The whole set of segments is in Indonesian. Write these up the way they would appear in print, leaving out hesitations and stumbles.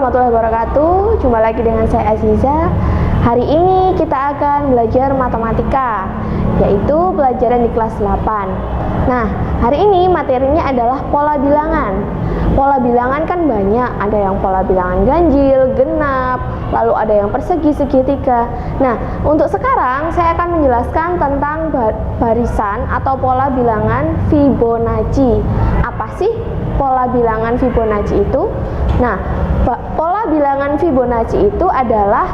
warahmatullahi wabarakatuh. Jumpa lagi dengan saya Aziza. Hari ini kita akan belajar matematika, yaitu pelajaran di kelas 8. Nah, hari ini materinya adalah pola bilangan. Pola bilangan kan banyak, ada yang pola bilangan ganjil, genap, lalu ada yang persegi, segitiga. Nah, untuk sekarang saya akan menjelaskan tentang barisan atau pola bilangan Fibonacci. Apa sih pola bilangan Fibonacci itu? Nah, pola bilangan Fibonacci itu adalah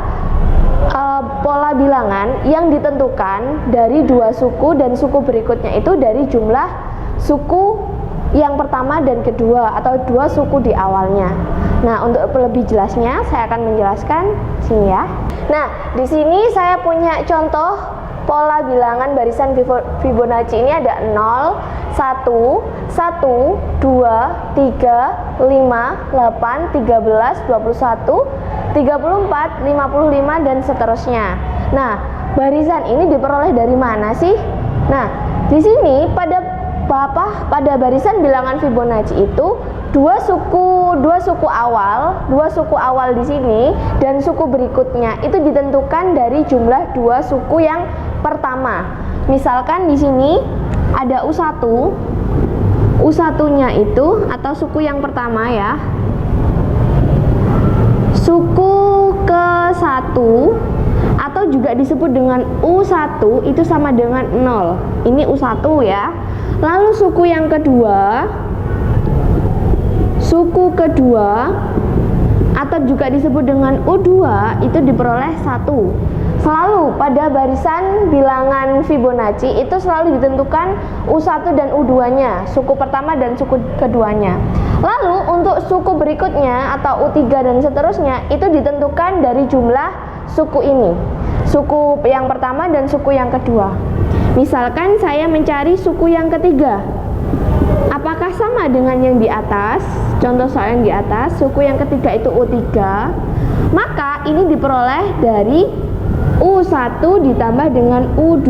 pola bilangan yang ditentukan dari dua suku dan suku berikutnya itu dari jumlah suku yang pertama dan kedua atau dua suku di awalnya. Nah, untuk lebih jelasnya saya akan menjelaskan sini ya. Nah, di sini saya punya contoh pola bilangan barisan Fibonacci. Ini ada 0, 1, 1, 2, 3, 5, 8, 13, 21, 34, 55 dan seterusnya. Nah, barisan ini diperoleh dari mana sih? Nah, di sini pada barisan bilangan Fibonacci itu dua suku awal di sini dan suku berikutnya itu ditentukan dari jumlah dua suku yang pertama. Misalkan di sini ada U1. U1-nya itu atau suku yang pertama ya. Suku ke-1 atau juga disebut dengan U1 itu sama dengan 0. Ini U1 ya. Lalu suku yang kedua, atau juga disebut dengan U2 itu diperoleh 1. Selalu pada barisan bilangan Fibonacci itu selalu ditentukan U1 dan U2-nya, suku pertama dan suku keduanya. Lalu untuk suku berikutnya atau U3 dan seterusnya itu ditentukan dari jumlah suku ini, suku yang pertama dan suku yang kedua. Misalkan saya mencari suku yang ketiga, apakah sama dengan yang di atas? Contoh soal yang di atas, suku yang ketiga itu U3, maka ini diperoleh dari U1 ditambah dengan U2,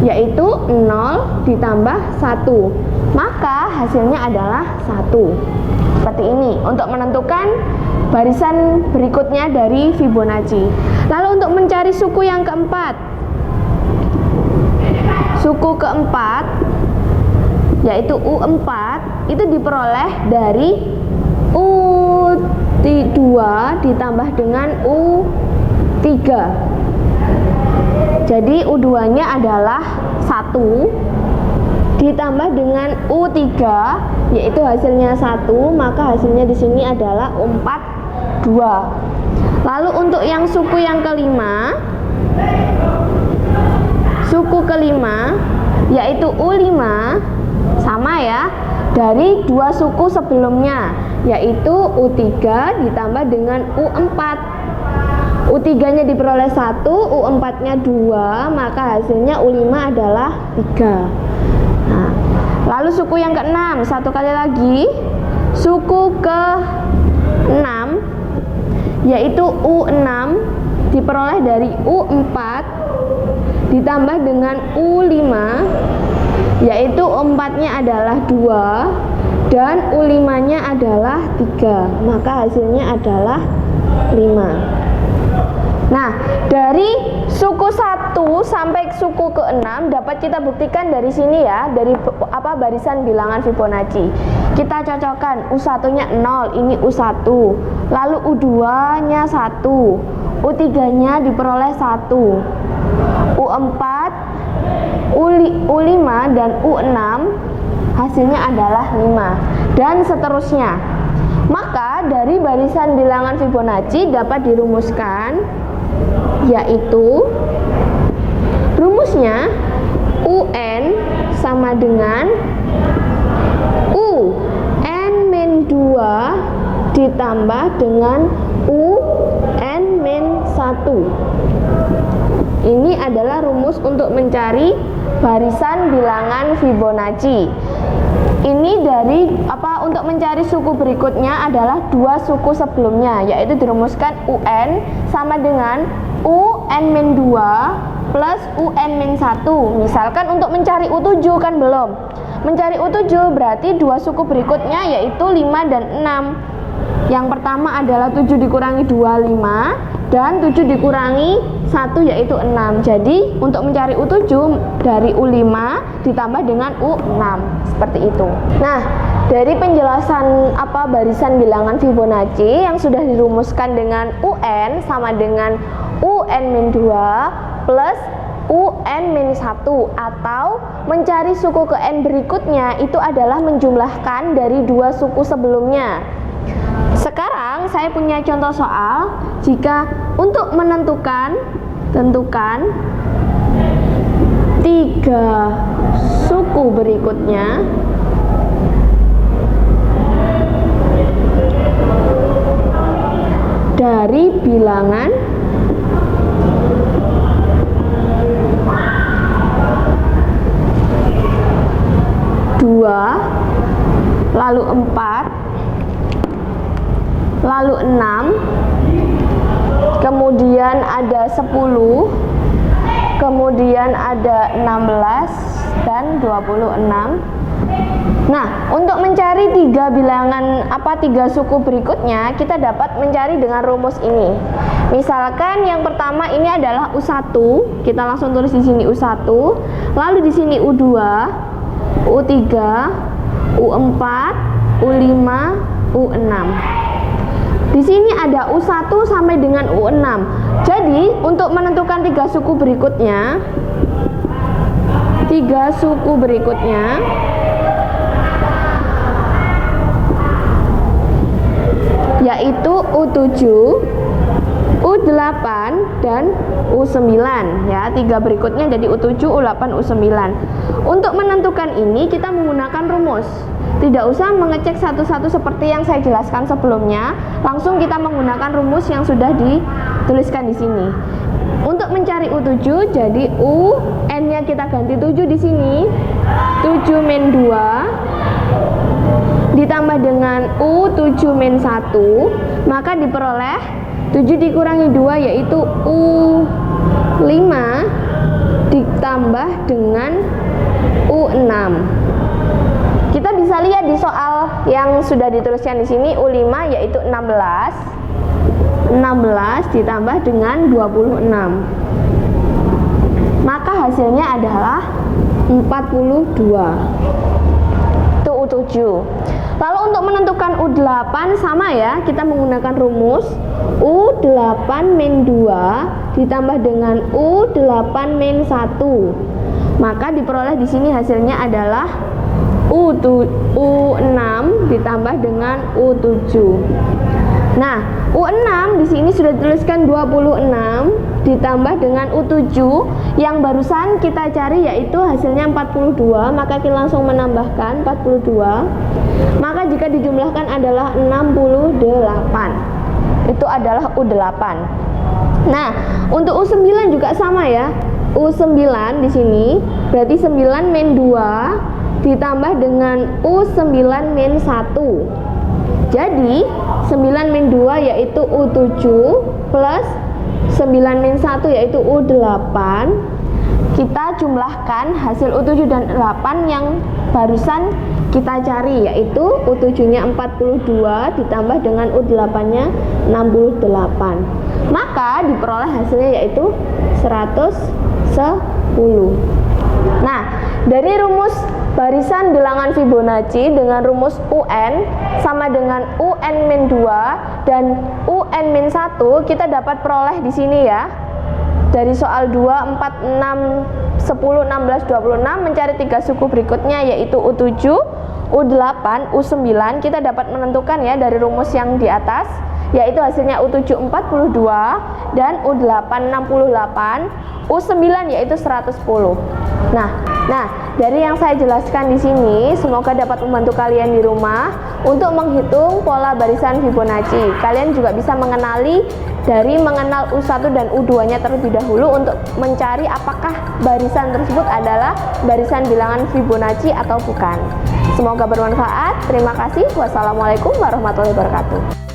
yaitu 0 ditambah 1, maka hasilnya adalah 1. Seperti ini untuk menentukan barisan berikutnya dari Fibonacci. Lalu untuk mencari suku yang keempat, suku keempat yaitu U4 itu diperoleh dari U2 ditambah dengan U3. Jadi U2-nya adalah 1 ditambah dengan U3 yaitu hasilnya 1, maka hasilnya di sini adalah U4 2. Lalu untuk yang suku yang kelima, yaitu U5 sama ya dari dua suku sebelumnya yaitu U3 ditambah dengan U4. U3-nya diperoleh 1, U4-nya 2, maka hasilnya U5 adalah 3. Nah, lalu suku yang ke-6, satu kali lagi, suku ke-6 yaitu U6 diperoleh dari U4 ditambah dengan U5 yaitu U4-nya adalah 2 dan U5-nya adalah 3, maka hasilnya adalah 5. Nah, dari suku 1 sampai suku ke-6 dapat kita buktikan dari sini ya, dari barisan bilangan Fibonacci. Kita cocokkan U1-nya 0, ini U1. Lalu U2-nya 1, U3-nya diperoleh 1. U4, U5 dan U6 hasilnya adalah 5 dan seterusnya. Maka dari barisan bilangan Fibonacci dapat dirumuskan, yaitu rumusnya UN sama dengan UN-2 ditambah dengan UN-1. Ini adalah rumus untuk mencari barisan bilangan Fibonacci. Ini untuk mencari suku berikutnya adalah dua suku sebelumnya, yaitu dirumuskan UN sama dengan UN-2 plus UN-1. Misalkan untuk mencari U7 kan belum. Mencari U7 berarti dua suku berikutnya yaitu 5 dan 6. Yang pertama adalah 7 dikurangi 2, 5, dan 7 dikurangi 1 yaitu 6. Jadi untuk mencari U7 dari U5 ditambah dengan U6, seperti itu. Nah, dari penjelasan barisan bilangan Fibonacci yang sudah dirumuskan dengan UN sama dengan UN-2 plus UN-1, atau mencari suku ke N berikutnya itu adalah menjumlahkan dari dua suku sebelumnya. Sekarang saya punya contoh soal, jika untuk tentukan 3 suku berikutnya dari bilangan 2, lalu 4, lalu 6, kemudian ada 10, kemudian ada 16 dan 26. Nah, untuk mencari 3 suku berikutnya, kita dapat mencari dengan rumus ini. Misalkan yang pertama ini adalah U1, kita langsung tulis di sini U1, lalu di sini U2, U3, U4, U5, U6. Di sini ada U1 sampai dengan U6. Jadi, untuk menentukan 3 suku berikutnya, yaitu U7, U8 dan U9 ya. 3 berikutnya jadi U7, U8, U9. Untuk menentukan ini kita menggunakan rumus. Tidak usah mengecek satu-satu seperti yang saya jelaskan sebelumnya, langsung kita menggunakan rumus yang sudah dituliskan di sini. Untuk mencari U7, jadi UN-nya kita ganti 7 di sini. 7 min 2 ditambah dengan U7 min 1, maka diperoleh 7 dikurangi 2 yaitu U5 ditambah dengan U6. Kita bisa lihat di soal yang sudah dituliskan di sini U5 yaitu 16 ditambah dengan 26. Maka hasilnya adalah 42. Itu U7. Lalu untuk menentukan U8 sama ya, kita menggunakan rumus U8 min 2 ditambah dengan U8 min 1. Maka diperoleh di sini hasilnya adalah U6 ditambah dengan U7. Nah, U6 di sini sudah dituliskan 26 ditambah dengan U7 yang barusan kita cari yaitu hasilnya 42, maka kita langsung menambahkan 42. Maka jika dijumlahkan adalah 68. Itu adalah U8. Nah, untuk U9 juga sama ya. U9 di sini berarti 9 min 2 ditambah dengan U9 min 1. Jadi 9 min 2 yaitu U7 plus 9 min 1 yaitu U8. Kita jumlahkan hasil U7 dan 8 yang barusan kita cari, yaitu U7 nya 42 ditambah dengan U8 nya 68. Maka diperoleh hasilnya yaitu 110. Nah, dari rumus barisan bilangan Fibonacci dengan rumus UN sama dengan UN min 2 dan UN min 1, kita dapat peroleh di sini ya. Dari soal 2, 4, 6, 10, 16, 26 mencari 3 suku berikutnya yaitu U7, U8, U9. Kita dapat menentukan ya dari rumus yang di atas, yaitu hasilnya U7 42 dan U8 68, U9 yaitu 110. Nah, dari yang saya jelaskan di sini, semoga dapat membantu kalian di rumah untuk menghitung pola barisan Fibonacci. Kalian juga bisa mengenal U1 dan U2-nya terlebih dahulu untuk mencari apakah barisan tersebut adalah barisan bilangan Fibonacci atau bukan. Semoga bermanfaat. Terima kasih. Wassalamualaikum warahmatullahi wabarakatuh.